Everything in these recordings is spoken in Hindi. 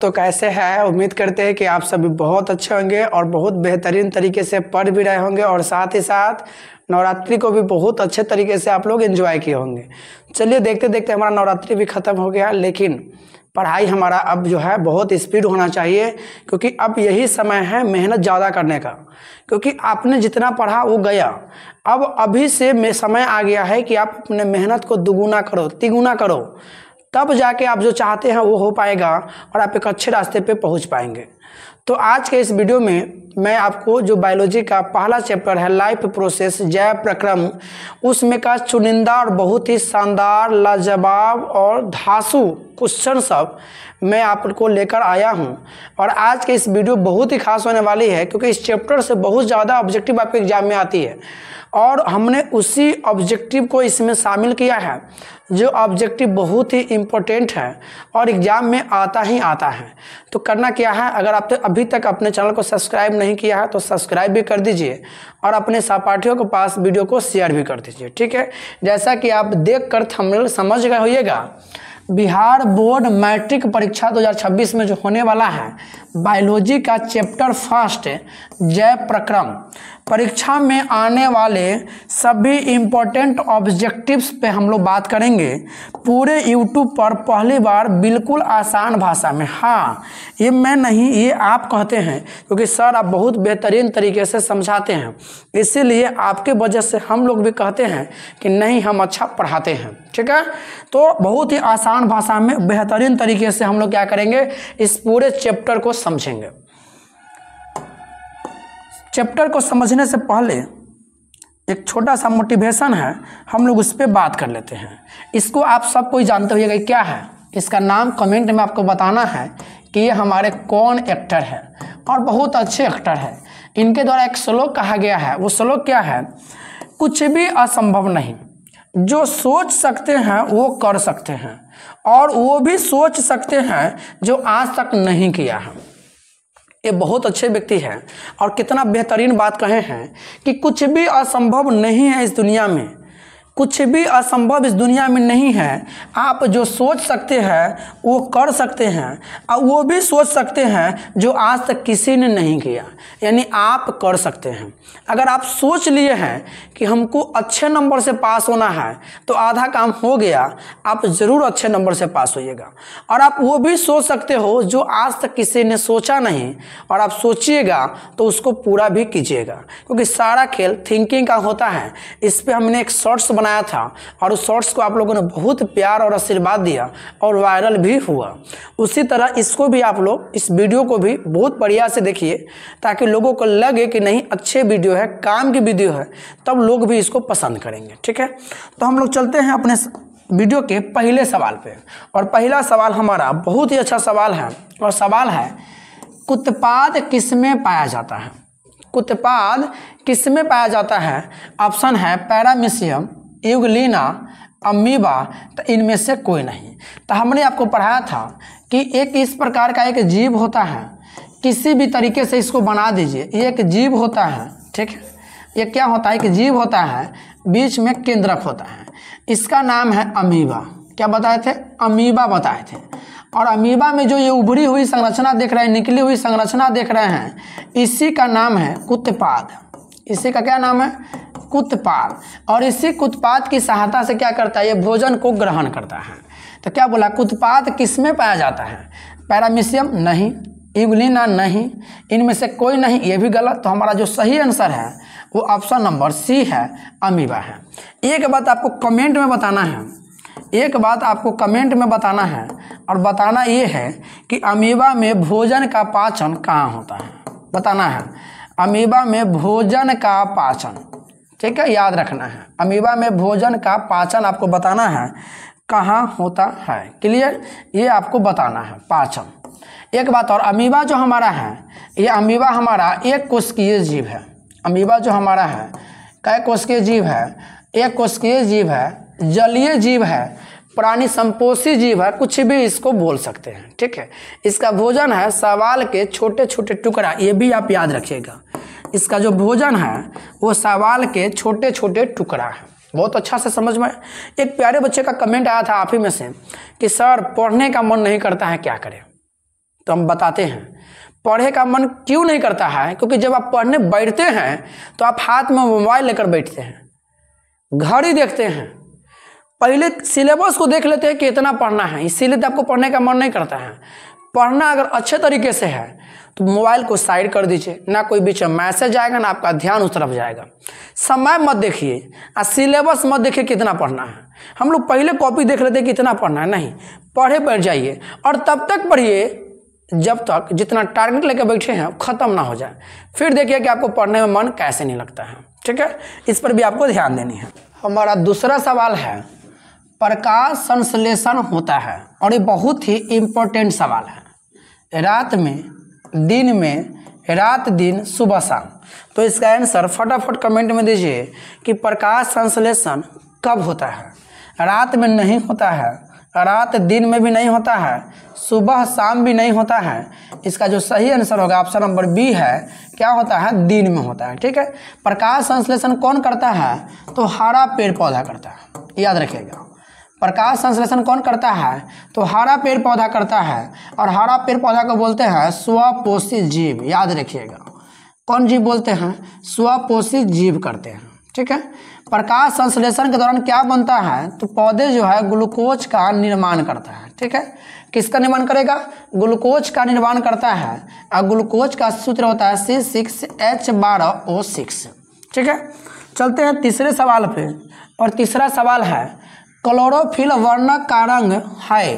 तो कैसे हैं? उम्मीद करते हैं कि आप सभी बहुत अच्छे होंगे और बहुत बेहतरीन तरीके से पढ़ भी रहे होंगे और साथ ही साथ नवरात्रि को भी बहुत अच्छे तरीके से आप लोग एंजॉय किए होंगे। चलिए देखते देखते हमारा नवरात्रि भी ख़त्म हो गया, लेकिन पढ़ाई हमारा अब जो है बहुत स्पीड होना चाहिए, क्योंकि अब यही समय है मेहनत ज़्यादा करने का। क्योंकि आपने जितना पढ़ा वो गया, अब अभी से समय आ गया है कि आप अपने मेहनत को दुगुना करो, तिगुना करो, तब जाके आप जो चाहते हैं वो हो पाएगा और आप एक अच्छे रास्ते पे पहुंच पाएंगे। तो आज के इस वीडियो में मैं आपको जो बायोलॉजी का पहला चैप्टर है लाइफ प्रोसेस जैव प्रक्रम, उसमें का चुनिंदा और बहुत ही शानदार लाजवाब और धांसू क्वेश्चन सब मैं आपको लेकर आया हूं। और आज के इस वीडियो बहुत ही खास होने वाली है, क्योंकि इस चैप्टर से बहुत ज़्यादा ऑब्जेक्टिव आपके एग्जाम में आती है और हमने उसी ऑब्जेक्टिव को इसमें शामिल किया है जो ऑब्जेक्टिव बहुत ही इम्पोर्टेंट है और एग्ज़ाम में आता ही आता है। तो करना क्या है, अगर आपने अभी तक अपने चैनल को सब्सक्राइब नहीं किया है तो सब्सक्राइब भी कर दीजिए और अपने सहपाठियों के पास वीडियो को शेयर भी कर दीजिए, ठीक है। जैसा कि आप देख कर थंबनेल समझ गए होइएगा, बिहार बोर्ड मैट्रिक परीक्षा 2026 में जो होने वाला है बायोलॉजी का चैप्टर फर्स्ट जैव प्रक्रम, परीक्षा में आने वाले सभी इम्पोर्टेंट ऑब्जेक्टिव्स पे हम लोग बात करेंगे पूरे यूट्यूब पर पहली बार बिल्कुल आसान भाषा में। हाँ, ये मैं नहीं, ये आप कहते हैं, क्योंकि सर आप बहुत बेहतरीन तरीके से समझाते हैं, इसीलिए आपके वजह से हम लोग भी कहते हैं कि नहीं हम अच्छा पढ़ाते हैं, ठीक है। तो बहुत ही आसान भाषा में बेहतरीन तरीके से हम लोग क्या करेंगे, इस पूरे चैप्टर को समझेंगे। चैप्टर को समझने से पहले एक छोटा सा मोटिवेशन है, हम लोग उस पर बात कर लेते हैं। इसको आप सब कोई जानते होइएगा क्या है, इसका नाम कमेंट में आपको बताना है कि ये हमारे कौन एक्टर है और बहुत अच्छे एक्टर है। इनके द्वारा एक श्लोक कहा गया है, वो श्लोक क्या है, कुछ भी असंभव नहीं, जो सोच सकते हैं वो कर सकते हैं और वो भी सोच सकते हैं जो आज तक नहीं किया है। ये बहुत अच्छे व्यक्ति हैं और कितना बेहतरीन बात कहे हैं कि कुछ भी असंभव नहीं है इस दुनिया में, कुछ भी असंभव इस दुनिया में नहीं है। आप जो सोच सकते हैं वो कर सकते हैं और वो भी सोच सकते हैं जो आज तक किसी ने नहीं किया, यानी आप कर सकते हैं। अगर आप सोच लिए हैं कि हमको अच्छे नंबर से पास होना है तो आधा काम हो गया, आप ज़रूर अच्छे नंबर से पास होइएगा। और आप वो भी सोच सकते हो जो आज तक किसी ने सोचा नहीं, और आप सोचिएगा तो उसको पूरा भी कीजिएगा, क्योंकि सारा खेल थिंकिंग का होता है। इस पर हमने एक शॉर्ट्स बनाया था और उस शॉर्ट्स को आप लोगों ने बहुत प्यार और आशीर्वाद दिया और वायरल भी हुआ। उसी तरह इसको भी आप लोग, इस वीडियो को भी बहुत बढ़िया से देखिए, ताकि लोगों को लगे कि नहीं अच्छे वीडियो है, काम की वीडियो है, तब लोग भी इसको पसंद करेंगे, ठीक है। तो हम लोग चलते हैं अपने वीडियो के पहले सवाल पे, और पहला सवाल हमारा बहुत ही अच्छा सवाल है और सवाल है, कुत्पाद किसमें पाया जाता है? कुत्पाद किसमें पाया जाता है? ऑप्शन है पैरामीशियम, यूग्लिना, अमीबा, तो इनमें से कोई नहीं। तो हमने आपको पढ़ाया था कि एक इस प्रकार का एक जीव होता है, किसी भी तरीके से इसको बना दीजिए, ये एक जीव होता है, ठीक है। ये क्या होता है, एक जीव होता है, बीच में केंद्रक होता है, इसका नाम है अमीबा। क्या बताए थे? अमीबा बताए थे। और अमीबा में जो ये उभरी हुई संरचना देख रहे हैं, निकली हुई संरचना देख रहे हैं, इसी का नाम है कुत्पाद। इसी का क्या नाम है? कुत्पाद। और इसी कुत्पाद की सहायता से क्या करता है, ये भोजन को ग्रहण करता है। तो क्या बोला, कुत्पाद किसमें पाया जाता है? पैरामीशियम नहीं, यूग्लिना नहीं, इनमें से कोई नहीं, ये भी गलत। तो हमारा जो सही आंसर है वो ऑप्शन नंबर सी है, अमीबा है। एक बात आपको कमेंट में बताना है, एक बात आपको कमेंट में बताना है, और बताना ये है कि अमीबा में भोजन का पाचन कहाँ होता है, बताना है। अमीबा में भोजन का पाचन, ठीक है, याद रखना है। अमीबा में भोजन का पाचन आपको बताना है कहाँ होता है, क्लियर, ये आपको बताना है, पाचन। एक बात और, अमीबा जो हमारा है, ये अमीबा हमारा एक कोशिकीय जीव है। अमीबा जो हमारा है कै कोशिकीय जीव है? एक कोशिकीय जीव है, जलीय जीव है, प्राणी संपोषी जीव है, कुछ भी इसको बोल सकते हैं, ठीक है। इसका भोजन है शैवाल के छोटे छोटे टुकड़ा, ये भी आप याद रखिएगा। इसका जो भोजन है वो शैवाल के छोटे छोटे टुकड़ा है। बहुत अच्छा से समझ में। एक प्यारे बच्चे का कमेंट आया था आप ही में से कि सर पढ़ने का मन नहीं करता है, क्या करें? तो हम बताते हैं पढ़े का मन क्यों नहीं करता है, क्योंकि जब आप पढ़ने बैठते हैं तो आप हाथ में मोबाइल लेकर बैठते हैं, घड़ी देखते हैं, पहले सिलेबस को देख लेते हैं कि इतना पढ़ना है, इसीलिए तो आपको पढ़ने का मन नहीं करता है। पढ़ना अगर अच्छे तरीके से है तो मोबाइल को साइड कर दीजिए, ना कोई बीच में मैसेज आएगा ना आपका ध्यान उस तरफ जाएगा। समय मत देखिए और सिलेबस मत देखिए कितना पढ़ना है। हम लोग पहले कॉपी देख लेते हैं कितना पढ़ना है, नहीं, पढ़े बैठ जाइए और तब तक पढ़िए जब तक जितना टारगेट लेकर बैठे हैं ख़त्म ना हो जाए। फिर देखिए कि आपको पढ़ने में मन कैसे नहीं लगता है। ठीक है, इस पर भी आपको ध्यान देनी है। हमारा दूसरा सवाल है प्रकाश संश्लेषण होता है, और ये बहुत ही इम्पोर्टेंट सवाल है। रात में, दिन में, रात दिन, सुबह शाम। तो इसका आंसर फटाफट कमेंट में दीजिए कि प्रकाश संश्लेषण कब होता है। रात में नहीं होता है, रात दिन में भी नहीं होता है, सुबह शाम भी नहीं होता है। इसका जो सही आंसर होगा ऑप्शन नंबर बी है, क्या होता है, दिन में होता है। ठीक है, प्रकाश संश्लेषण कौन करता है, तो हरा पेड़ पौधा करता है, याद रखिएगा। प्रकाश संश्लेषण कौन करता है, तो हरा पेड़ पौधा करता है, और हरा पेड़ पौधा को बोलते हैं स्वपोषी जीव, याद रखिएगा। कौन जीव बोलते हैं, स्वपोषी जीव करते हैं। ठीक है, प्रकाश संश्लेषण के दौरान क्या बनता है, तो पौधे जो है ग्लूकोज का निर्माण करता है। ठीक है, किसका निर्माण करेगा, ग्लूकोज का निर्माण करता है, और ग्लूकोज का सूत्र होता है C6H12O6। ठीक है, चलते हैं तीसरे सवाल पे, और तीसरा सवाल है क्लोरोफिल वर्णक का रंग है।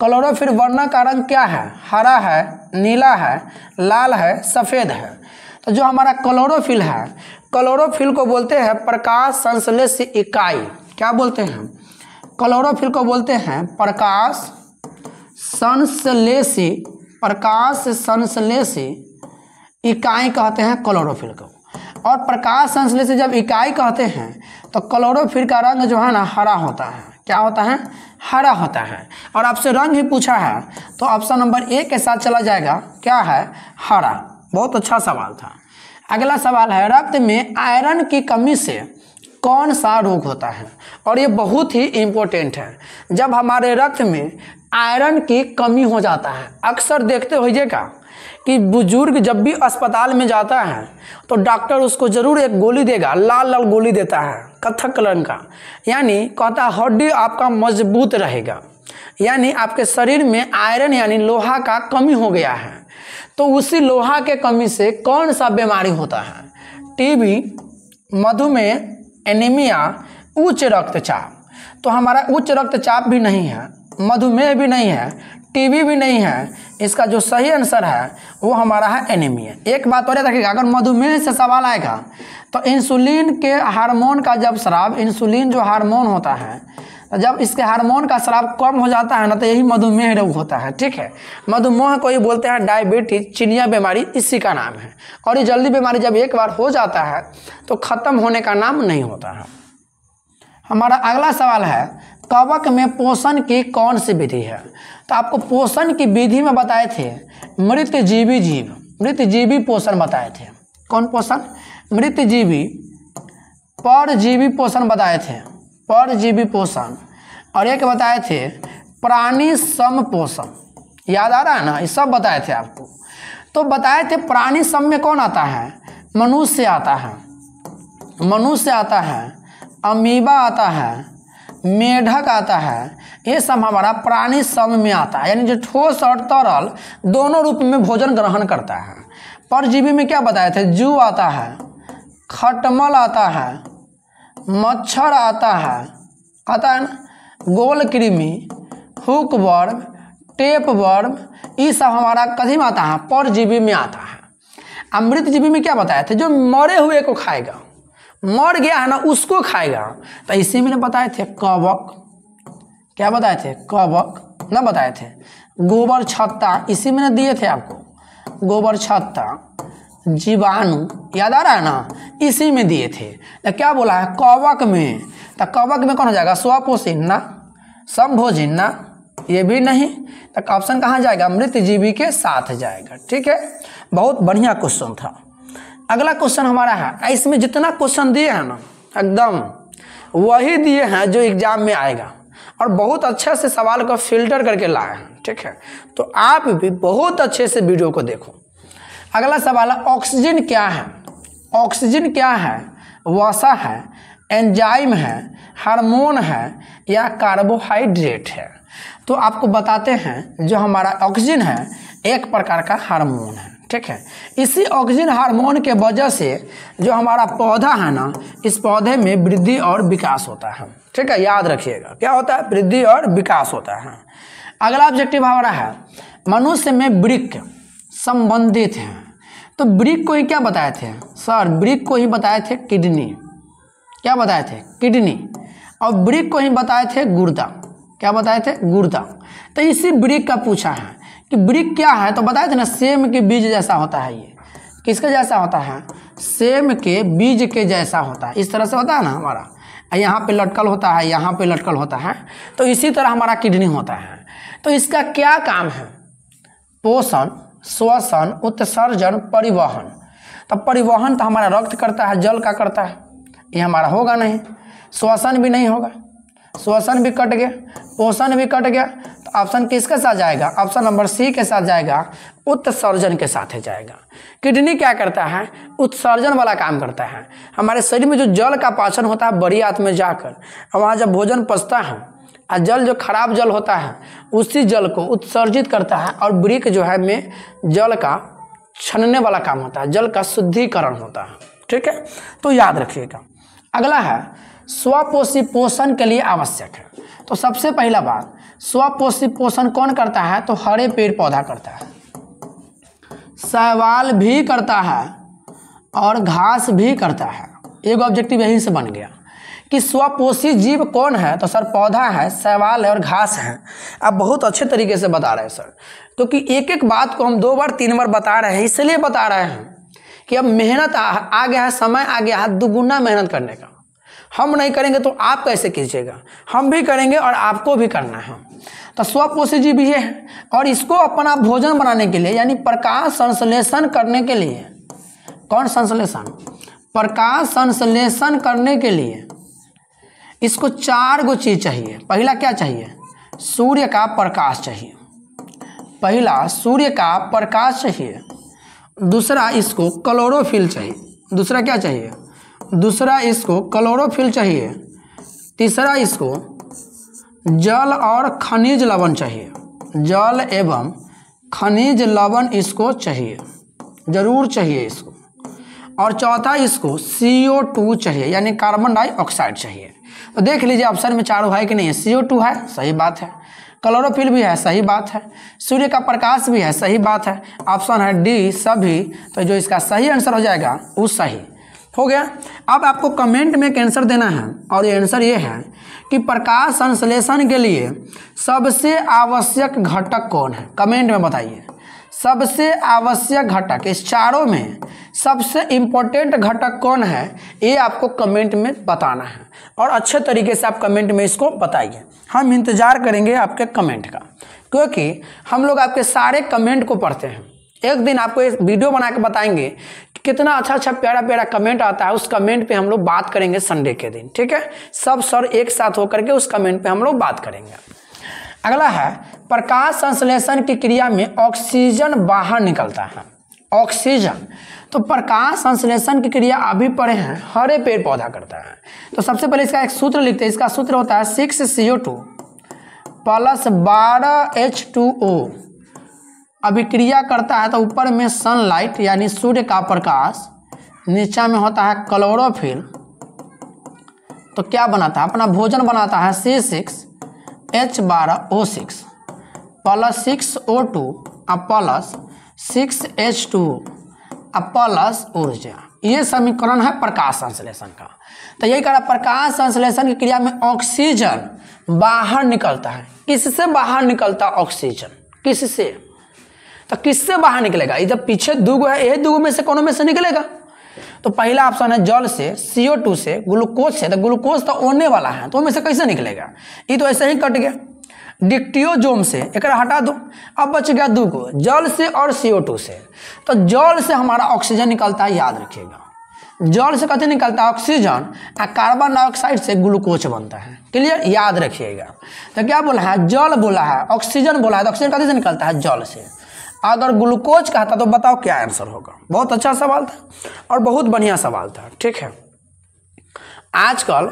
क्लोरोफिल वर्णक का रंग क्या है, हरा है, नीला है, लाल है, सफ़ेद है। तो जो हमारा क्लोरोफिल है, क्लोरोफिल को बोलते हैं प्रकाश संश्लेषी इकाई। क्या बोलते हैं, क्लोरोफिल को बोलते हैं प्रकाश संश्लेषी, प्रकाश संश्लेषी इकाई कहते हैं क्लोरोफिल को। और प्रकाश संश्लेषी जब इकाई कहते हैं तो क्लोरोफिल का रंग जो है ना हरा होता है। क्या होता है, हरा होता है। और आपसे रंग ही पूछा है तो ऑप्शन नंबर ए के साथ चला जाएगा, क्या है, हरा। बहुत अच्छा सवाल था। अगला सवाल है रक्त में आयरन की कमी से कौन सा रोग होता है, और ये बहुत ही इम्पोर्टेंट है। जब हमारे रक्त में आयरन की कमी हो जाता है, अक्सर देखते होइएगा कि बुजुर्ग जब भी अस्पताल में जाता है तो डॉक्टर उसको ज़रूर एक गोली देगा, लाल लाल गोली देता है कत्थक कलर का, यानी कहता हड्डी आपका मजबूत रहेगा, यानी आपके शरीर में आयरन यानी लोहा का कमी हो गया है। तो उसी लोहा के कमी से कौन सा बीमारी होता है, टीबी, मधुमेह, एनीमिया, उच्च रक्तचाप। तो हमारा उच्च रक्तचाप भी नहीं है, मधुमेह भी नहीं है, टीबी भी नहीं है। इसका जो सही आंसर है वो हमारा है एनीमिया। एक बात और याद रखिएगा, अगर मधुमेह से सवाल आएगा तो इंसुलिन के हार्मोन का जब स्राव, इंसुलिन जो हार्मोन होता है, जब इसके हार्मोन का स्राव कम हो जाता है ना तो यही मधुमेह रोग होता है। ठीक है, मधुमेह को ये बोलते हैं डायबिटीज, चिनिया बीमारी इसी का नाम है। और ये जल्दी बीमारी जब एक बार हो जाता है तो ख़त्म होने का नाम नहीं होता है। हमारा अगला सवाल है कवक में पोषण की कौन सी विधि है। तो आपको पोषण की विधि में बताए थे मृतजीवी जीव, मृतजीवी पोषण बताए थे। कौन पोषण, मृतजीवी, परजीवी पोषण बताए थे, परजीवी पोषण। और एक बताए थे प्राणी सम पोषण, याद आ रहा है ना, ये सब बताए थे आपको। तो बताए थे प्राणी सम में कौन आता है, मनुष्य आता है, मनुष्य आता है, अमीबा आता है, मेढक आता है। ये सब हमारा प्राणी सम में आता है, यानी जो ठोस और तरल दोनों रूप में भोजन ग्रहण करता है। परजीवी में क्या बताए थे, जू आता है, खटमल आता है, मच्छर आता है ना, गोल कृमि, हुक वर्म, टेप वर्म, ये सब हमारा कथी में आता है, परजीवी में आता है। अमृतजीवी में क्या बताए थे, जो मरे हुए को खाएगा, मर गया है ना उसको खाएगा। तो इसी में बताए थे कवक, क्या बताए थे, कवक ना बताए थे। गोबर छत्ता इसी में दिए थे आपको, गोबर छत्ता, जीवाणु, याद आ रहा है ना, इसी में दिए थे। तो क्या बोला है, कवक में। तो कवक में कौन हो जाएगा, स्वपोषी ना, समभोजी ना, ये भी नहीं। तो ऑप्शन कहाँ जाएगा, मृतजीवी के साथ जाएगा। ठीक है, बहुत बढ़िया क्वेश्चन था। अगला क्वेश्चन हमारा है, इसमें जितना क्वेश्चन दिए हैं ना एकदम वही दिए हैं जो एग्जाम में आएगा, और बहुत अच्छे से सवाल को फिल्टर करके लाए हैं। ठीक है। तो आप भी बहुत अच्छे से वीडियो को देखो। अगला सवाल है ऑक्सीजन क्या है? ऑक्सीजन क्या है? वसा है, एंजाइम है, हार्मोन है या कार्बोहाइड्रेट है? तो आपको बताते हैं जो हमारा ऑक्सीजन है एक प्रकार का हार्मोन है, ठीक है। इसी ऑक्सीजन हार्मोन के वजह से जो हमारा पौधा है ना, इस पौधे में वृद्धि और विकास होता है, ठीक है। याद रखिएगा क्या होता है? वृद्धि और विकास होता है। अगला ऑब्जेक्टिव हमारा है मनुष्य में वृक्क संबंधित है। तो वृक्क को ही क्या बताए थे सर? वृक्क को ही बताए थे किडनी। क्या बताए थे? किडनी। और वृक्क को ही बताए थे गुर्दा। क्या बताए थे? गुर्दा। तो इसी वृक्क का पूछा है कि वृक्क क्या है, तो बताए थे ना सेम के बीज जैसा होता है। ये किसके जैसा होता है? सेम के बीज के जैसा होता है। इस तरह से होता है ना हमारा, यहाँ पे लटकल होता है, यहाँ पे लटकल होता है। तो इसी तरह हमारा किडनी होता है। तो इसका क्या काम है? पोषण, श्वसन, उत्सर्जन, परिवहन। तो परिवहन तो हमारा रक्त करता है, जल का करता है, ये हमारा होगा नहीं। श्वसन भी नहीं होगा, श्वसन भी कट गया, पोषण भी कट गया। तो ऑप्शन किसके साथ जाएगा? ऑप्शन नंबर सी के साथ जाएगा, उत्सर्जन के साथ जाएगा। किडनी क्या करता है? उत्सर्जन वाला काम करता है। हमारे शरीर में जो जल का पाचन होता है बड़ी आंत में जाकर, और वहाँ जब भोजन पचता है और जल जो खराब जल होता है उसी जल को उत्सर्जित करता है। और वृक्क जो है में जल का छनने वाला काम होता है, जल का शुद्धिकरण होता है, ठीक है। तो याद रखिएगा। अगला है स्वपोषी पोषण के लिए आवश्यक है। तो सबसे पहला बात, स्वपोषी पोषण कौन करता है? तो हरे पेड़ पौधा करता है, शैवाल भी करता है और घास भी करता है। एक ऑब्जेक्टिव यहीं से बन गया कि स्वपोषी जीव कौन है? तो सर पौधा है, शैवाल है और घास है। आप बहुत अच्छे तरीके से बता रहे हैं सर, क्योंकि एक एक बात को हम 2 बार 3 बार बता रहे हैं। इसलिए बता रहे हैं कि अब मेहनत आ गया है, समय आ गया है दुगुना मेहनत करने का। हम नहीं करेंगे तो आप कैसे कीजिएगा? हम भी करेंगे और आपको भी करना है। तो स्वपोषी जीव ये है, और इसको अपना भोजन बनाने के लिए यानी प्रकाश संश्लेषण करने के लिए, कौन संश्लेषण? प्रकाश संश्लेषण करने के लिए इसको 4 गो चीज चाहिए। पहला क्या चाहिए? सूर्य का प्रकाश चाहिए। पहला सूर्य का प्रकाश चाहिए। दूसरा इसको क्लोरोफिल चाहिए। दूसरा क्या चाहिए? दूसरा इसको क्लोरोफिल चाहिए। तीसरा इसको जल और खनिज लवण चाहिए। जल एवं खनिज लवण इसको चाहिए, जरूर चाहिए इसको। और चौथा इसको CO2 चाहिए यानी कार्बन डाइऑक्साइड चाहिए। तो देख लीजिए ऑप्शन में चारों है कि नहीं है? CO2 है, सही बात है। क्लोरोफिल भी है, सही बात है। सूर्य का प्रकाश भी है, सही बात है। ऑप्शन है डी सभी। तो जो इसका सही आंसर हो जाएगा वो सही हो गया। अब आपको कमेंट में एक आंसर देना है, और ये आंसर ये है कि प्रकाश संश्लेषण के लिए सबसे आवश्यक घटक कौन है? कमेंट में बताइए। सबसे आवश्यक घटक, इस चारों में सबसे इम्पोर्टेंट घटक कौन है? ये आपको कमेंट में बताना है, और अच्छे तरीके से आप कमेंट में इसको बताइए। हम इंतज़ार करेंगे आपके कमेंट का, क्योंकि हम लोग आपके सारे कमेंट को पढ़ते हैं। एक दिन आपको एक वीडियो बना के बताएंगे कि कितना अच्छा अच्छा प्यारा प्यारा कमेंट आता है। उस कमेंट पे हम लोग बात करेंगे संडे के दिन, ठीक है। सब सर एक साथ होकर के उस कमेंट पे हम लोग बात करेंगे। अगला है प्रकाश संश्लेषण की क्रिया में ऑक्सीजन बाहर निकलता है। ऑक्सीजन, तो प्रकाश संश्लेषण की क्रिया अभी पढ़े हैं, हरे पेड़ पौधा करता है। तो सबसे पहले इसका एक सूत्र लिखते हैं। इसका सूत्र होता है 6CO2 + 12H2O। अभिक्रिया करता है तो ऊपर में सनलाइट यानी सूर्य का प्रकाश, नीचा में होता है क्लोरोफिल। तो क्या बनाता है? अपना भोजन बनाता है C6H12O6 + 6O2 + 6H2O + ऊर्जा। ये समीकरण है प्रकाश संश्लेषण का। तो यही कहा प्रकाश संश्लेषण की क्रिया में ऑक्सीजन बाहर निकलता है। किससे बाहर निकलता ऑक्सीजन? किससे? तो किससे बाहर निकलेगा? इधर पीछे दूगो है, यही दूगो में से कोनो में से निकलेगा। तो पहला ऑप्शन है जल से, CO2 से, ग्लूकोज से। तो ग्लूकोज तो ओढ़ने वाला है, तो में से कैसे निकलेगा? ये तो ऐसे ही कट गया। डिक्टियोजोम से, एक हटा दो, अब बच गया दूगो, जल से और CO2 से। तो जल से हमारा ऑक्सीजन निकलता है, याद रखिएगा। जल से कथी निकलता है? ऑक्सीजन, और कार्बन डाइऑक्साइड से ग्लूकोज बनता है। क्लियर, याद रखिएगा। तो क्या बोला है? जल बोला है, ऑक्सीजन बोला है, तो ऑक्सीजन कथी से निकलता है? जल से। अगर ग्लूकोज कहता तो बताओ क्या आंसर होगा? बहुत अच्छा सवाल था और बहुत बढ़िया सवाल था। ठीक है, आजकल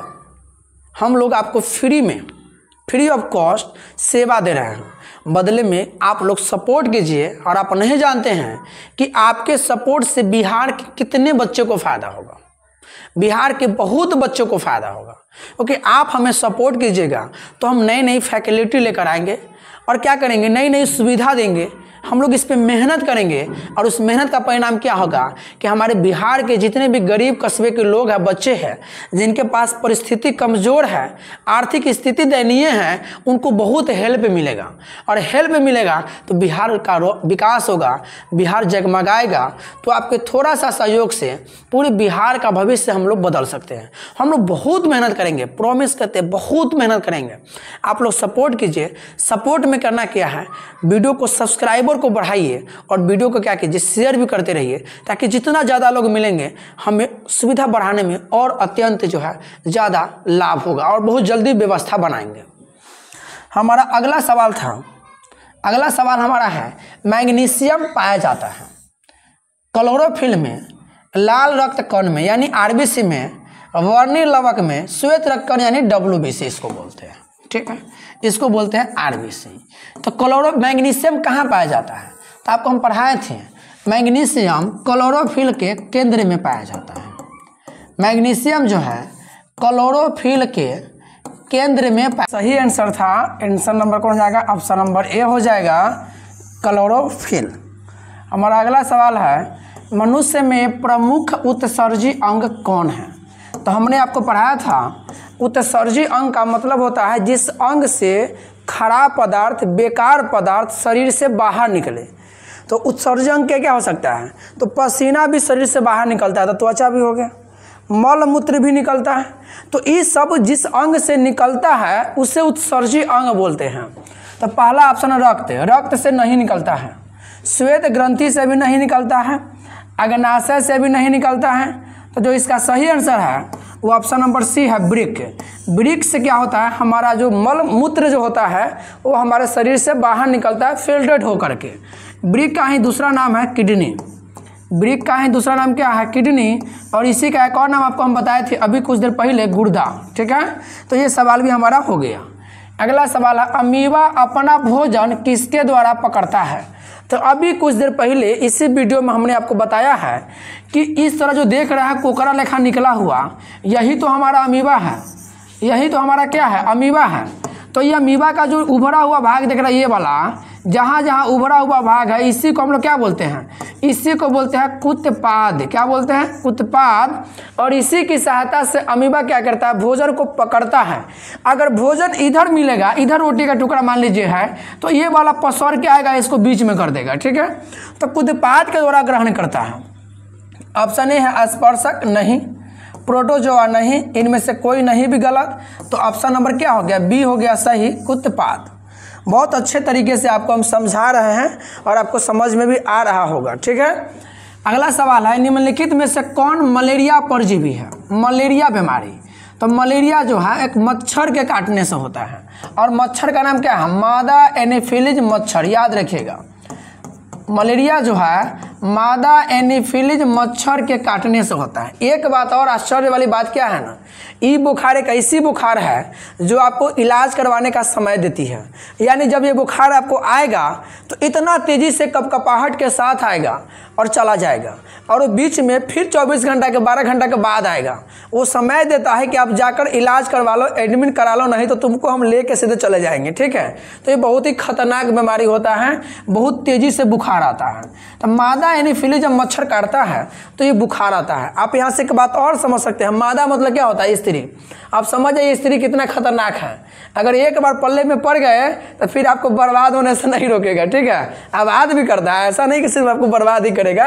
हम लोग आपको फ्री ऑफ कॉस्ट सेवा दे रहे हैं, बदले में आप लोग सपोर्ट कीजिए। और आप नहीं जानते हैं कि आपके सपोर्ट से बिहार के कितने बच्चों को फ़ायदा होगा। बिहार के बहुत बच्चों को फ़ायदा होगा, क्योंकि आप हमें सपोर्ट कीजिएगा तो हम नई नई फैसिलिटी लेकर आएंगे और क्या करेंगे, नई नई सुविधा देंगे। हम लोग इस पे मेहनत करेंगे और उस मेहनत का परिणाम क्या होगा कि हमारे बिहार के जितने भी गरीब कस्बे के लोग हैं, बच्चे हैं, जिनके पास परिस्थिति कमज़ोर है, आर्थिक स्थिति दयनीय है, उनको बहुत हेल्प मिलेगा। और हेल्प मिलेगा तो बिहार का विकास होगा, बिहार जगमगाएगा। तो आपके थोड़ा सा सहयोग से पूरे बिहार का भविष्य हम लोग बदल सकते हैं। हम लोग बहुत मेहनत करेंगे, प्रॉमिस करते हैं, बहुत मेहनत करेंगे। आप लोग सपोर्ट कीजिए। सपोर्ट में करना क्या है, वीडियो को सब्सक्राइबर को बढ़ाइए और वीडियो को क्या कीजिए, शेयर भी करते रहिए, ताकि जितना ज़्यादा लोग मिलेंगे हमें सुविधा बढ़ाने में और अत्यंत जो है ज़्यादा लाभ होगा और बहुत जल्दी व्यवस्था बनाएंगे। हमारा अगला सवाल हमारा है, मैग्नीशियम पाया जाता है क्लोरोफिल में, लाल रक्त कण में यानी आरबीसी में, वर्णीय लवक में, श्वेत रक्त कण यानी डब्ल्यूबीसी इसको बोलते हैं। ठीक है, इसको बोलते हैं आरबीसी। तो मैग्नीशियम कहाँ पाया जाता है? तो आपको हम पढ़ाए थे, मैग्नीशियम क्लोरोफिल के केंद्र में पाया जाता है। मैग्नीशियम जो है क्लोरोफिल के केंद्र में सही आंसर था। आंसर नंबर कौन जाएगा? ऑप्शन नंबर ए हो जाएगा, क्लोरोफिल। हमारा अगला सवाल है, मनुष्य में प्रमुख उत्सर्जी अंग कौन है? तो हमने आपको पढ़ाया था, उत्सर्जी अंग का मतलब होता है जिस अंग से खराब पदार्थ, बेकार पदार्थ शरीर से बाहर निकले। तो उत्सर्जी अंग क्या हो सकता है? तो पसीना भी शरीर से बाहर निकलता है, तो त्वचा भी हो गया, मल मूत्र भी निकलता है। तो ये सब जिस अंग से निकलता है उसे उत्सर्जी अंग बोलते हैं। तो पहला ऑप्शन है रक्त। रक्त से नहीं निकलता है, श्वेत ग्रंथि से भी नहीं निकलता है, अग्नाशय से भी नहीं निकलता है। तो जो इसका सही आंसर है वो ऑप्शन नंबर सी है, वृक्क। वृक्क से क्या होता है, हमारा जो मल मूत्र जो होता है वो हमारे शरीर से बाहर निकलता है फिल्टर्ड होकर के। वृक्क का ही दूसरा नाम है किडनी। वृक्क का ही दूसरा नाम क्या है? किडनी। और इसी का एक और नाम आपको हम बताए थे अभी कुछ देर पहले, गुर्दा। ठीक है, तो ये सवाल भी हमारा हो गया। अगला सवाल है, अमीबा अपना भोजन किसके द्वारा पकड़ता है? तो अभी कुछ देर पहले इसी वीडियो में हमने आपको बताया है कि इस तरह जो देख रहा है कोकरा लेखा निकला हुआ, यही तो हमारा अमीबा है। यही तो हमारा क्या है? अमीबा है। तो ये अमीबा का जो उभरा हुआ भाग देख रहा है, ये वाला जहाँ जहाँ उभरा हुआ भाग है, इसी को हम लोग क्या बोलते हैं? इसी को बोलते हैं कुत्पाद। क्या बोलते हैं? कुत्पाद। और इसी की सहायता से अमीबा क्या करता है? भोजन को पकड़ता है। अगर भोजन इधर मिलेगा, इधर रोटी का टुकड़ा मान लीजिए है, तो ये वाला पसर क्या आएगा, इसको बीच में कर देगा। ठीक है, तो कुत्पाद के द्वारा ग्रहण करता है। ऑप्शन ए है स्पर्शक, नहीं। प्रोटोजोआ, नहीं। इनमें से कोई नहीं भी गलत। तो ऑप्शन नंबर क्या हो गया? बी हो गया सही, कुत्पाद। बहुत अच्छे तरीके से आपको हम समझा रहे हैं और आपको समझ में भी आ रहा होगा। ठीक है, अगला सवाल है, निम्नलिखित में से कौन मलेरिया परजीवी है? मलेरिया बीमारी। तो मलेरिया जो है एक मच्छर के काटने से होता है, और मच्छर का नाम क्या है? मादा एनोफिलीज मच्छर। याद रखिएगा, मलेरिया जो है मादा एनोफिलीज मच्छर के काटने से होता है। एक बात और आश्चर्य वाली बात क्या है ना, ये बुखार एक ऐसी बुखार है जो आपको इलाज करवाने का समय देती है। यानी जब ये बुखार आपको आएगा तो इतना तेज़ी से कपकपाहट के साथ आएगा और चला जाएगा, और वो बीच में फिर 24 घंटा के 12 घंटा के बाद आएगा। वो समय देता है कि आप जाकर इलाज करवा लो, एडमिट करा लो, नहीं तो तुमको हम ले के सीधे चले जाएंगे। ठीक है, तो ये बहुत ही खतरनाक बीमारी होता है, बहुत तेज़ी से बुखार आता है। तो मादा एनोफिलीज जब मच्छर काटता है तो ये बुखार आता है। आप यहाँ से एक बात और समझ सकते हैं, मादा मतलब क्या होता है? स्त्री। आप समझ जाइए स्त्री कितना खतरनाक है। अगर एक बार पल्ले में पड़ गए तो फिर आपको बर्बाद होने से नहीं रोकेगा। ठीक है, आबाद भी करता है, ऐसा नहीं कि सिर्फ आपको बर्बाद ही करेगा।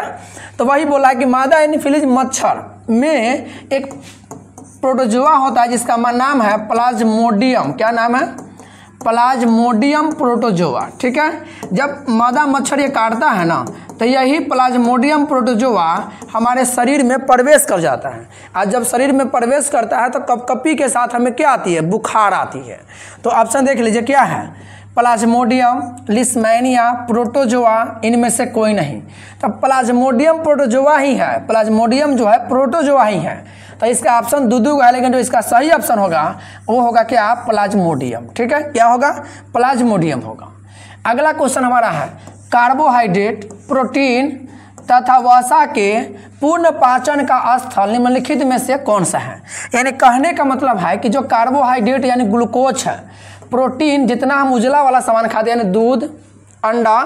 तो वही बोला कि मादा एनोफिलीज मच्छर में एक प्रोटोजोआ होता है जिसका नाम है प्लाज्मोडियम। क्या नाम है? Plasmodium protozoa. ठीक है, जब मादा मच्छर ये काटता है ना तो यही प्लाज्मोडियम प्रोटोजोआ हमारे शरीर में प्रवेश कर जाता है। और जब शरीर में प्रवेश करता है तो कपकपी के साथ हमें क्या आती है, बुखार आती है। तो ऑप्शन देख लीजिए क्या है, प्लाज्मोडियम, लिशमैनिया, प्रोटोजोआ, इनमें से कोई नहीं। तो प्लाज्मोडियम प्रोटोजोआ ही है, प्लाज्मोडियम जो है प्रोटोजोआ ही है। तो इसका ऑप्शन दूधू है, लेकिन जो इसका सही ऑप्शन होगा वो होगा क्या, प्लाज्मोडियम। ठीक है, क्या होगा, प्लाज्मोडियम होगा। अगला क्वेश्चन हमारा है कार्बोहाइड्रेट, प्रोटीन तथा वसा के पूर्ण पाचन का स्थल निम्नलिखित में से कौन सा है। यानी कहने का मतलब है कि जो कार्बोहाइड्रेट यानी ग्लूकोज है, प्रोटीन जितना हम उजला वाला सामान खाते हैं यानी दूध, अंडा,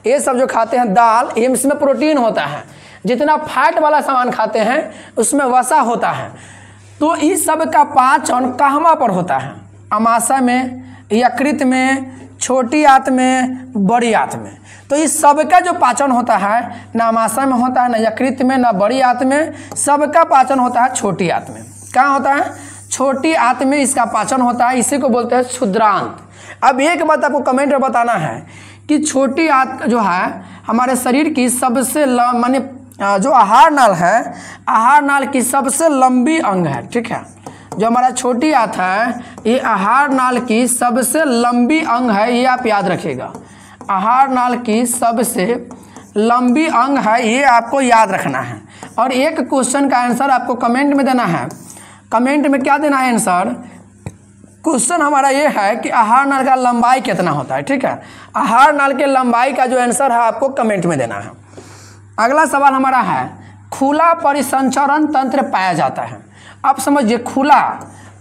ये सब जो खाते हैं, दाल, ये इसमें प्रोटीन होता है। जितना फैट वाला सामान खाते हैं उसमें वसा होता है। तो इस सब का पाचन कहाँ पर होता है, अमाशय में, यकृत में, छोटी आंत में, बड़ी आंत में। तो इस सब का जो पाचन होता है ना अमाशय में होता है, ना यकृत में, ना बड़ी आंत में, सबका पाचन होता है छोटी आंत में। कहाँ होता है, छोटी आंत में इसका पाचन होता है, इसी को बोलते हैं क्षुद्रांत। अब एक बात आपको कमेंट में बताना है कि छोटी आंत जो है हमारे शरीर की सबसे माने जो आहार नाल है, आहार नाल की सबसे लंबी अंग है। ठीक है, जो हमारा छोटी आंत है ये आहार नाल की सबसे लंबी अंग है, ये आप याद रखिएगा। आहार नाल की सबसे लंबी अंग है, ये आपको याद रखना है। और एक क्वेश्चन का आंसर आपको कमेंट में देना है। कमेंट में क्या देना है आंसर, क्वेश्चन हमारा ये है कि आहार नाल का लंबाई कितना होता है। ठीक है, आहार नाल के लंबाई का जो आंसर है आपको कमेंट में देना है। अगला सवाल हमारा है खुला परिसंचरण तंत्र पाया जाता है। आप समझिए, खुला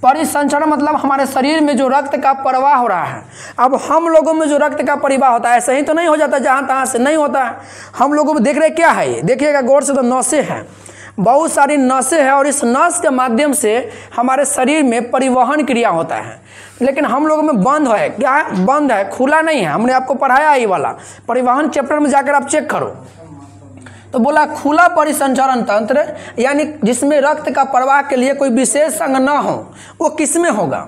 परिसंचरण मतलब हमारे शरीर में जो रक्त का प्रवाह हो रहा है। अब हम लोगों में जो रक्त का प्रवाह होता है ऐसे ही तो नहीं हो जाता जहाँ तहाँ से, नहीं होता है। हम लोगों में देख रहे क्या है, ये देखिएगा गौर से, तो नसें हैं, बहुत सारी नसें हैं और इस नस के माध्यम से हमारे शरीर में परिवहन क्रिया होता है। लेकिन हम लोगों में बंद है, क्या है, बंद है, खुला नहीं है। हमने आपको पढ़ाया ये वाला परिवहन चैप्टर में जाकर आप चेक करो। तो बोला खुला परिसंचरण तंत्र यानी जिसमें रक्त का प्रवाह के लिए कोई विशेष अंग न हो, वो किस में होगा।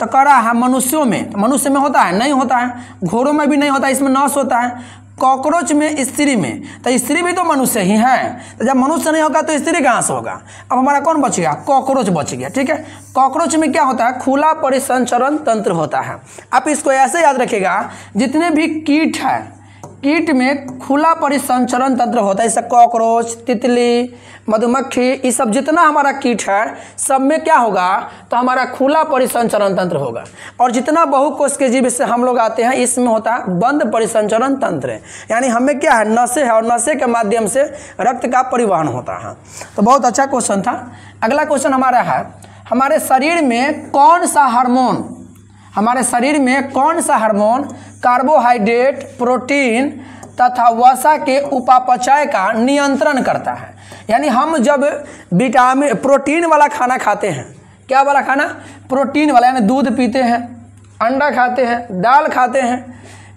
तो कह रहा है मनुष्यों में। तो मनुष्य में होता है, नहीं होता है। घोड़ों में भी नहीं होता, इसमें नस होता है। कॉकरोच में, स्त्री में, तो स्त्री भी तो मनुष्य ही है। तो जब मनुष्य नहीं होगा तो स्त्री कहाँ से होगा। अब हमारा कौन बच गया, कॉकरोच बच गया। ठीक है, कॉकरोच में क्या होता है, खुला परिसंचरण तंत्र होता है। आप इसको ऐसे याद रखिएगा, जितने भी कीट है, कीट में खुला परिसंचरण तंत्र होता है। जैसे कॉकरोच, तितली, मधुमक्खी, ये सब जितना हमारा कीट है सब में क्या होगा, तो हमारा खुला परिसंचरण तंत्र होगा। और जितना बहुकोश के जीव से हम लोग आते हैं इसमें होता है बंद परिसंचरण तंत्र, यानी हमें क्या है, नसें है और नसें के माध्यम से रक्त का परिवहन होता है। तो बहुत अच्छा क्वेश्चन था। अगला क्वेश्चन हमारा है हमारे शरीर में कौन सा हार्मोन, हमारे शरीर में कौन सा हार्मोन कार्बोहाइड्रेट, प्रोटीन तथा वसा के उपापचय का नियंत्रण करता है। यानी हम जब विटामिन प्रोटीन वाला खाना खाते हैं, क्या वाला खाना, प्रोटीन वाला, यानी दूध पीते हैं, अंडा खाते हैं, दाल खाते हैं,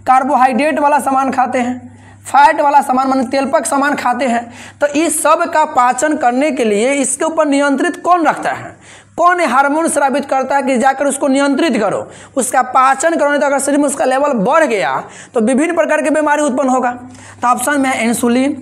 कार्बोहाइड्रेट वाला सामान खाते हैं, फैट वाला सामान माने तेलपक सामान खाते हैं, तो इस सब का पाचन करने के लिए इसके ऊपर नियंत्रित कौन रखता है, कौन हार्मोन स्रावित करता है कि जाकर उसको नियंत्रित करो, उसका पाचन करो। नहीं तो अगर शरीर में उसका लेवल बढ़ गया तो विभिन्न प्रकार की बीमारी उत्पन्न होगा। तो ऑप्शन में है इंसुलिन,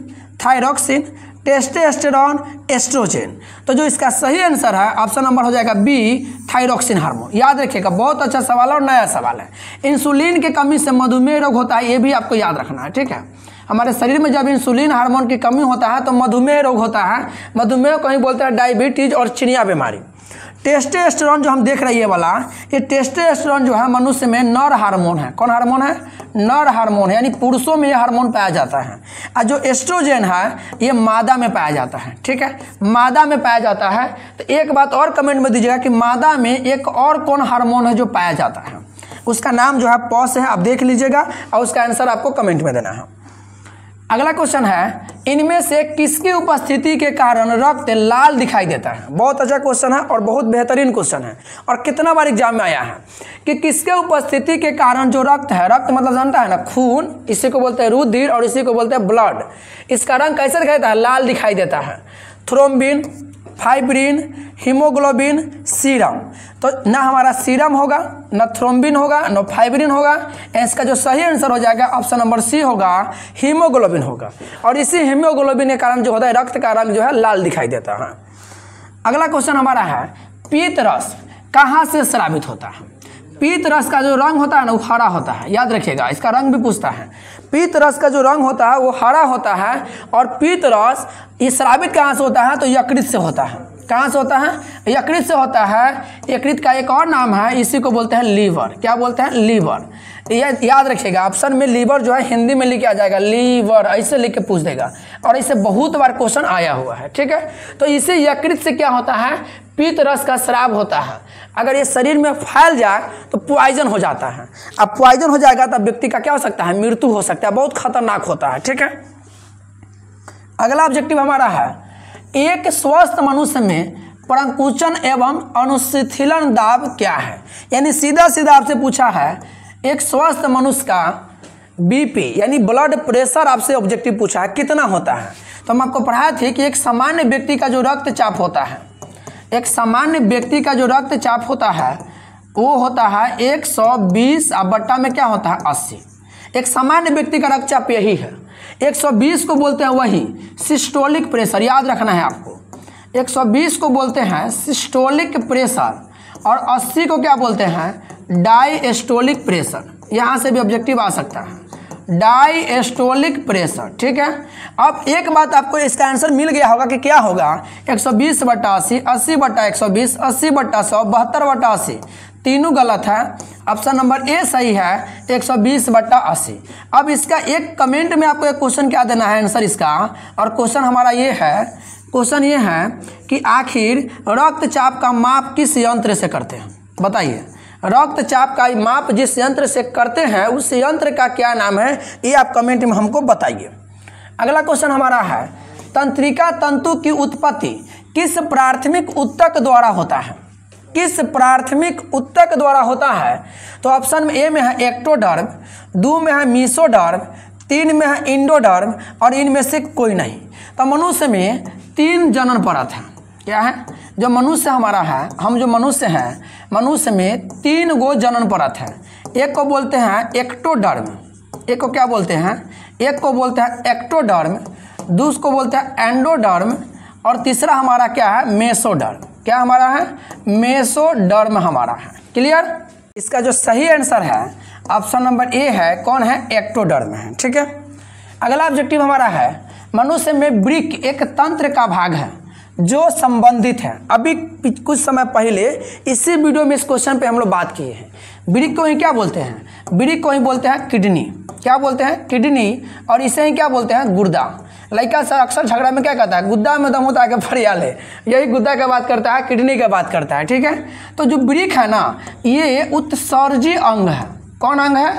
थायरॉक्सिन, टेस्टोस्टेरोन, एस्ट्रोजन। तो जो इसका सही आंसर है ऑप्शन नंबर हो जाएगा बी, थायरॉक्सिन हार्मोन। याद रखिएगा, बहुत अच्छा सवाल है और नया सवाल है। इंसुलिन की कमी से मधुमेह रोग होता है, ये भी आपको याद रखना है। ठीक है, हमारे शरीर में जब इंसुलिन हार्मोन की कमी होता है तो मधुमेह रोग होता है। मधुमेह कहीं बोलते हैं डायबिटीज और चिनिया बीमारी। टेस्टोस्टेरोन जो हम देख रहे हैं ये वाला, ये टेस्टोस्टेरोन जो है मनुष्य में नर हार्मोन है। कौन हार्मोन है, नर हार्मोन है, यानी पुरुषों में ये हार्मोन पाया जाता है। और जो एस्ट्रोजन है ये मादा में पाया जाता है। ठीक है, मादा में पाया जाता है। तो एक बात और कमेंट में दीजिएगा कि मादा में एक और कौन हार्मोन है जो पाया जाता है, उसका नाम जो है पॉस है, आप देख लीजिएगा और उसका आंसर आपको कमेंट में देना है। अगला क्वेश्चन है इनमें से किसकी उपस्थिति के कारण रक्त लाल दिखाई देता है। बहुत अच्छा क्वेश्चन है और बहुत बेहतरीन क्वेश्चन है और कितना बार एग्जाम में आया है कि किसके उपस्थिति के कारण जो रक्त है, रक्त मतलब जानता है ना, खून, इसी को बोलते हैं रुधिर और इसी को बोलते हैं ब्लड। इसका रंग कैसे दिखाई देता है, लाल दिखाई देता है। Thrombin, fibrin, haemoglobin, serum. तो ना हमारा सीरम होगा, ना थ्रोम्बिन होगा, ना फाइब्रिन होगा। इसका जो सही आंसर हो जाएगा ऑप्शन नंबर सी होगा, हीमोग्लोबिन होगा। और इसी हीमोग्लोबिन के कारण जो होता है रक्त का रंग जो है लाल दिखाई देता है। अगला क्वेश्चन हमारा है, पीत रस कहाँ से स्रावित होता है? पीत रस का जो रंग होता है ना वो हरा होता है, याद रखिएगा, इसका रंग भी पूछता है। पीत रस का जो रंग होता है वो हरा होता है। और पीत रस ये स्रावित कहाँ से होता है? तो यकृत से होता है। कहाँ से होता है? यकृत से होता है। यकृत का एक और नाम है, इसी को बोलते हैं लीवर। क्या बोलते हैं? लीवर। याद रखिएगा, ऑप्शन में लीवर जो है हिंदी में लिख के आ जाएगा, लीवर ऐसे लिख के पूछ देगा। और इससे बहुत बार क्वेश्चन आया हुआ है, ठीक है। तो इसे यकृत से क्या होता है? पीत रस का स्राव होता है। अगर ये शरीर में फैल जाए तो पॉइजन हो जाता है। अब पॉइजन हो जाएगा तब व्यक्ति का क्या हो सकता है? मृत्यु हो सकता है, बहुत खतरनाक होता है, ठीक है। अगला ऑब्जेक्टिव हमारा है, एक स्वस्थ मनुष्य में प्रकुंचन एवं अनुशिथिलन दाब क्या है? यानी सीधा सीधा आपसे पूछा है, एक स्वस्थ मनुष्य का बीपी यानी ब्लड प्रेशर आपसे ऑब्जेक्टिव पूछा है, कितना होता है? तो हम आपको पढ़ाए थे कि एक सामान्य व्यक्ति का जो रक्तचाप होता है, एक सामान्य व्यक्ति का जो रक्तचाप होता है वो होता है 120 बट्टा में क्या होता है? 80। एक सामान्य व्यक्ति का रक्तचाप यही है। 120 को बोलते हैं वही सिस्टोलिक प्रेशर, याद रखना है आपको। 120 को बोलते हैं सिस्टोलिक प्रेशर और 80 को क्या बोलते हैं? Diastolic pressure. यहाँ से भी ऑब्जेक्टिव आ सकता है, डायस्टोलिक प्रेशर, ठीक है। अब एक बात आपको इसका आंसर मिल गया होगा कि क्या होगा? 120 बट्टा 80, 80 बट्टा 120, 80 बट्टा 100, 72 बट्टा 80। तीनों गलत है। ऑप्शन नंबर ए सही है, 120 बट्टा 80। अब इसका एक कमेंट में आपको एक क्वेश्चन क्या देना है आंसर इसका। और क्वेश्चन हमारा ये है, क्वेश्चन ये है कि आखिर रक्तचाप का माप किस यंत्र से करते हैं? बताइए, रक्तचाप का माप जिस यंत्र से करते हैं उस यंत्र का क्या नाम है? ये आप कमेंट में हमको बताइए। अगला क्वेश्चन हमारा है, तंत्रिका तंतु की उत्पत्ति किस प्राथमिक ऊतक द्वारा होता है? किस प्राथमिक ऊतक द्वारा होता है? तो ऑप्शन में ए में है एक्टोडर्म, 2 में है मीसोडर्म, 3 में है इंडोडर्म और इनमें से कोई नहीं। तो मनुष्य में 3 जनन परत है। क्या है? जो मनुष्य हमारा है, हम जो मनुष्य हैं, मनुष्य में 3 गो जनन परत है। एक को बोलते हैं एक्टोडर्म, एक को क्या बोलते हैं? एक को बोलते हैं एक्टोडर्म, दूसरे को बोलते हैं एंडोडर्म और तीसरा हमारा क्या है? मेसोडर्म। क्या हमारा है? मेसोडर्म हमारा है। क्लियर? इसका जो सही आंसर है ऑप्शन नंबर ए है, कौन है? एक्टोडर्म है, ठीक है। अगला ऑब्जेक्टिव हमारा है, मनुष्य में वृक्क एक तंत्र का भाग है जो संबंधित है। अभी कुछ समय पहले इसी वीडियो में इस क्वेश्चन पे हम लोग बात किए हैं। वृक्क को ही क्या बोलते हैं? वृक्क को ही बोलते हैं किडनी। क्या बोलते हैं? किडनी। और इसे ही क्या बोलते हैं? गुर्दा। लड़का सर अक्सर झगड़ा में क्या कहता है? गुद्दा में दम होता है कि फरिया ले, यही गुद्दा की बात करता है, किडनी की बात करता है, ठीक है। तो जो वृक्क है ना, ये उत्सर्जी अंग है। कौन अंग है?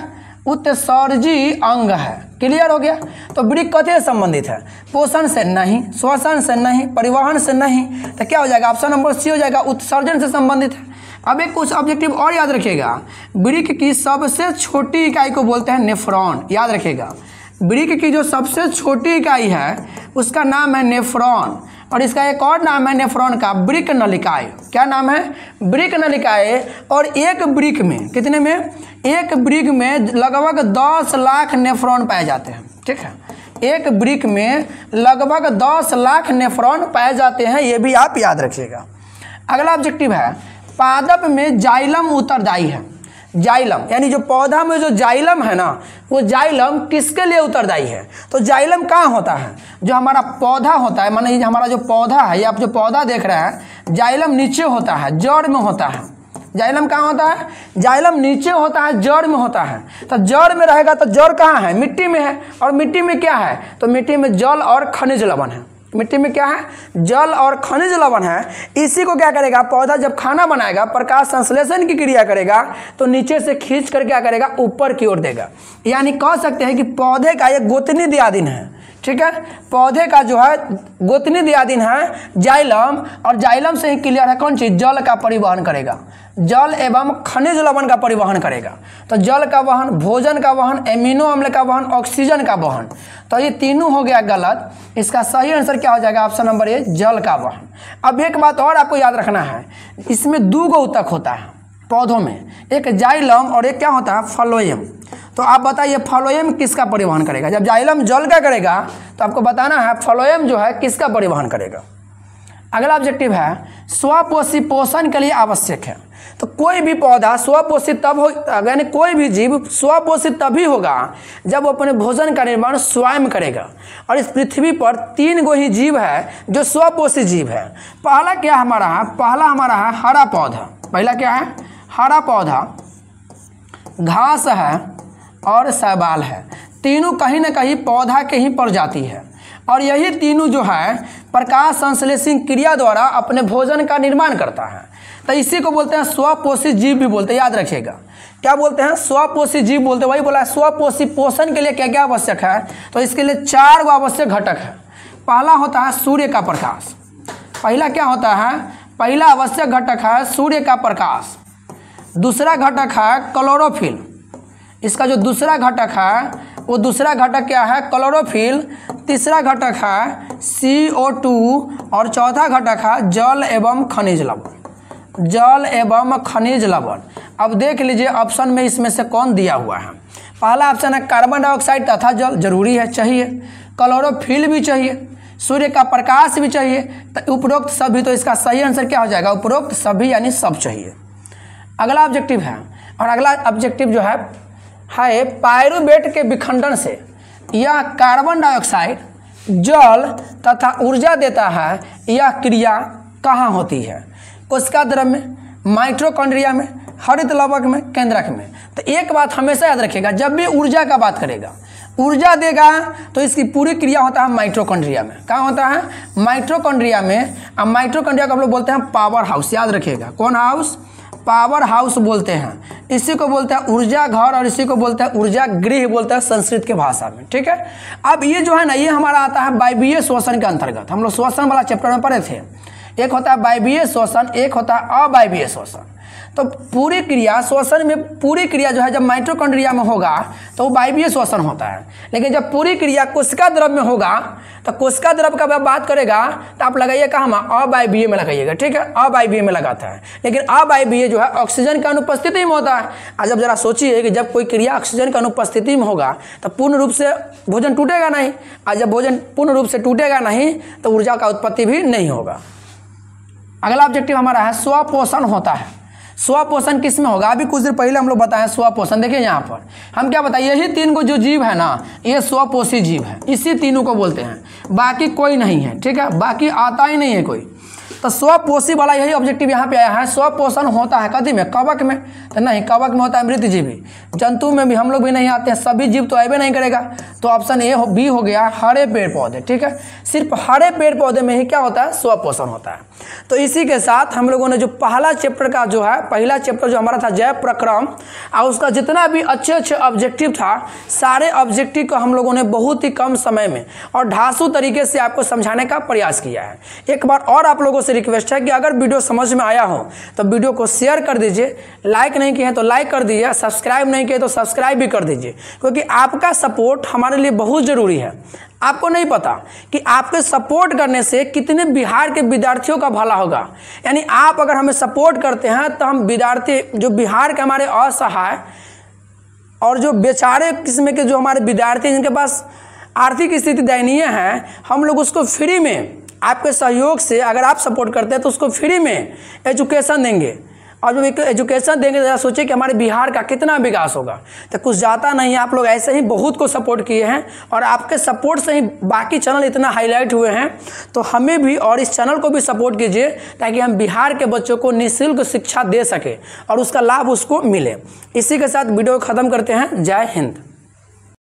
उत्सर्जी अंग है। क्लियर हो गया? तो वृक्क कथी से संबंधित है? पोषण से नहीं, श्वसन से नहीं, परिवहन से नहीं। तो क्या हो जाएगा? ऑप्शन नंबर सी हो जाएगा, उत्सर्जन से संबंधित है। अब एक कुछ ऑब्जेक्टिव और याद रखिएगा, वृक्क की सबसे छोटी इकाई को बोलते हैं नेफ्रॉन। याद रखिएगा, वृक्क की जो सबसे छोटी इकाई है उसका नाम है नेफ्रॉन। और इसका एक और नाम है नेफ्रॉन का, वृक्क नलिकाएं। क्या नाम है? वृक्क नलिकाएं। और एक वृक्क में कितने में? एक वृक्क में लगभग 10 लाख नेफ्रॉन पाए जाते हैं, ठीक है। एक वृक्क में लगभग 10 लाख नेफ्रॉन पाए जाते हैं, ये भी आप याद रखिएगा। अगला ऑब्जेक्टिव है, पादप में जाइलम उत्तरदायी है। जाइलम यानी जो पौधा में जो जाइलम है ना, वो जाइलम किसके लिए उत्तरदायी है? तो जाइलम कहाँ होता है? जो हमारा पौधा होता है, माने हमारा जो पौधा है, ये आप जो पौधा देख रहे हैं, जाइलम नीचे होता है, जड़ में होता है। जाइलम कहाँ होता है? जाइलम नीचे होता है, जड़ में होता है। तो जड़ में रहेगा तो जड़ कहाँ है? मिट्टी में है। और मिट्टी में क्या है? तो मिट्टी में जल और खनिज लवण है। मिट्टी में क्या है? जल और खनिज लवण है। इसी को क्या करेगा? पौधा जब खाना बनाएगा, प्रकाश संश्लेषण की क्रिया करेगा, तो नीचे से खींच कर क्या करेगा? ऊपर की ओर देगा। यानी कह सकते हैं कि पौधे का एक गोतनी दियादिन है। ठीक है। पौधे का जो है गोतनी दियादिन है जाइलम, और जाइलम से ही क्लियर है कौन चीज़, जल का परिवहन करेगा, जल एवं खनिज लवण का परिवहन करेगा। तो जल का वहन, भोजन का वहन, एमिनो अम्ल का वहन, ऑक्सीजन का वहन, तो ये तीनों हो गया गलत। इसका सही आंसर क्या हो जाएगा, ऑप्शन नंबर ए, जल का वहन। अब एक बात और आपको याद रखना है, इसमें दो गो ऊतक होता है पौधों में, एक जाइलम और एक क्या होता है, फ्लोएम। तो आप बताइए फ्लोएम किसका परिवहन करेगा। जब जाइलम जल का करेगा तो आपको बताना है फ्लोएम जो है किसका परिवहन करेगा। अगला ऑब्जेक्टिव है स्वपोषी पोषण के लिए आवश्यक है। तो कोई भी पौधा स्वपोषित तब हो, यानी कोई भी जीव स्वपोषित तभी होगा जब वो अपने भोजन का निर्माण स्वयं करेगा। और इस पृथ्वी पर 3 गो ही जीव है जो स्वपोषित जीव है। पहला क्या हमारा है, पहला हमारा है हरा पौधा। पहला क्या है, हरा पौधा, घास है और शैवाल है। तीनों कहीं ना कहीं पौधा के ही प्रजाति है, और यही तीनों जो है प्रकाश संश्लेषण क्रिया द्वारा अपने भोजन का निर्माण करता है। तो इसी को बोलते हैं स्वपोषी जीव भी बोलते हैं, याद रखिएगा। क्या बोलते हैं, स्वपोषी जीव बोलते हैं। वही बोला है स्वपोषी पोषण के लिए क्या क्या आवश्यक है, तो इसके लिए 4 गो आवश्यक घटक है। पहला होता है सूर्य का प्रकाश। पहला क्या होता है, पहला आवश्यक घटक है सूर्य का प्रकाश। दूसरा घटक है क्लोरोफिल। इसका जो दूसरा घटक है वो दूसरा घटक क्या है, क्लोरोफिल। तीसरा घटक है CO2 और चौथा घटक है जल एवं खनिज लवण, जल एवं खनिज लवण। अब देख लीजिए ऑप्शन में इसमें से कौन दिया हुआ है। पहला ऑप्शन है कार्बन डाइऑक्साइड तथा जल, जरूरी है, चाहिए। क्लोरोफिल भी चाहिए, सूर्य का प्रकाश भी चाहिए, तो उपरोक्त सभी। तो इसका सही आंसर क्या हो जाएगा, उपरोक्त सभी यानी सब चाहिए। अगला ऑब्जेक्टिव है, और अगला ऑब्जेक्टिव जो है पायरुवेट के विखंडन से यह कार्बन डाइऑक्साइड, जल तथा ऊर्जा देता है। यह क्रिया कहाँ होती है, कोशिका द्रव में, माइटोकॉन्ड्रिया में, हरित लवक में, केंद्रक में। तो एक बात हमेशा याद रखिएगा, जब भी ऊर्जा का बात करेगा, ऊर्जा देगा तो इसकी पूरी क्रिया होता है माइटोकॉन्ड्रिया में। कहाँ होता है, माइटोकॉन्ड्रिया में। अब माइटोकॉन्ड्रिया को हम लोग बोलते हैं पावर हाउस, याद रखिएगा। कौन हाउस, पावर हाउस बोलते हैं। इसी को बोलते हैं ऊर्जा घर, और इसी को बोलते हैं ऊर्जा गृह बोलते हैं संस्कृत के भाषा में, ठीक है। अब ये जो है ना, ये हमारा आता है वायवीय श्वसन के अंतर्गत। हम लोग श्वसन वाला चैप्टर में पढ़े थे। एक होता है वायवीय श्वसन, एक होता है अवायवीय श्वसन। तो पूरी क्रिया श्वसन में, पूरी क्रिया जो है जब माइटोकॉन्ड्रिया में होगा तो वो वायवीय श्वसन होता है। लेकिन जब पूरी क्रिया कोशिका द्रव में होगा तो कोशिका द्रव का जब बात करेगा तो आप लगाइए कहाँ, अवायवीय में लगाइएगा, ठीक है, अवायवीय में लगाता है। लेकिन अवायवीय जो है ऑक्सीजन की अनुपस्थिति में होता है। आज जब जरा सोचिए कि जब कोई क्रिया ऑक्सीजन की अनुपस्थिति में होगा तो पूर्ण रूप से भोजन टूटेगा नहीं, और जब भोजन पूर्ण रूप से टूटेगा नहीं तो ऊर्जा का उत्पत्ति भी नहीं होगा। अगला ऑब्जेक्टिव हमारा है स्वपोषण होता है। स्वपोषण किस में होगा, अभी कुछ देर पहले हम लोग बताएं स्वपोषण। देखिए यहाँ पर हम क्या बताएं, यही 3 को जो जीव है ना, ये स्वपोषी जीव है, इसी तीनों को बोलते हैं, बाकी कोई नहीं है, ठीक है, बाकी आता ही नहीं है कोई। तो स्वपोषी वाला यही ऑब्जेक्टिव यहाँ पे आया है। स्वपोषण होता है कथी में, कवक में, तो नहीं, कवक में होता है मृत जीवी। जंतु में भी हम लोग भी नहीं आते हैं, सभी जीव तो आए नहीं करेगा। तो ऑप्शन ए बी हो गया, हरे पेड़ पौधे, ठीक है। सिर्फ हरे पेड़ पौधे में ही क्या होता है, स्वपोषण होता है। तो इसी के साथ हम लोगों ने जो पहला चैप्टर का जो है, पहला चैप्टर जो हमारा था जैव प्रक्रम, और उसका जितना भी अच्छे अच्छे ऑब्जेक्टिव था, सारे ऑब्जेक्टिव को हम लोगों ने बहुत ही कम समय में और ढांसू तरीके से आपको समझाने का प्रयास किया है। एक बार और आप लोगों से रिक्वेस्ट है कि अगर वीडियो समझ में आया हो तो वीडियो को शेयर कर दीजिए, लाइक नहीं किए हैं तो लाइक कर दीजिए, सब्सक्राइब नहीं किए तो सब्सक्राइब भी कर दीजिए, क्योंकि आपका सपोर्ट हमारे लिए बहुत ज़रूरी है। आपको नहीं पता कि आपके सपोर्ट करने से कितने बिहार के विद्यार्थियों का भला होगा। यानी आप अगर हमें सपोर्ट करते हैं तो हम विद्यार्थी जो बिहार के हमारे असहाय और जो बेचारे किस्म के जो हमारे विद्यार्थी जिनके पास आर्थिक स्थिति दयनीय है, हम लोग उसको फ्री में आपके सहयोग से, अगर आप सपोर्ट करते हैं तो उसको फ्री में एजुकेशन देंगे। और जब एजुकेशन देंगे तो सोचिए कि हमारे बिहार का कितना विकास होगा। तो कुछ जाता नहीं है, आप लोग ऐसे ही बहुत को सपोर्ट किए हैं और आपके सपोर्ट से ही बाकी चैनल इतना हाईलाइट हुए हैं। तो हमें भी और इस चैनल को भी सपोर्ट कीजिए ताकि हम बिहार के बच्चों को निःशुल्क शिक्षा दे सके और उसका लाभ उसको मिले। इसी के साथ वीडियो को ख़त्म करते हैं। जय हिंद।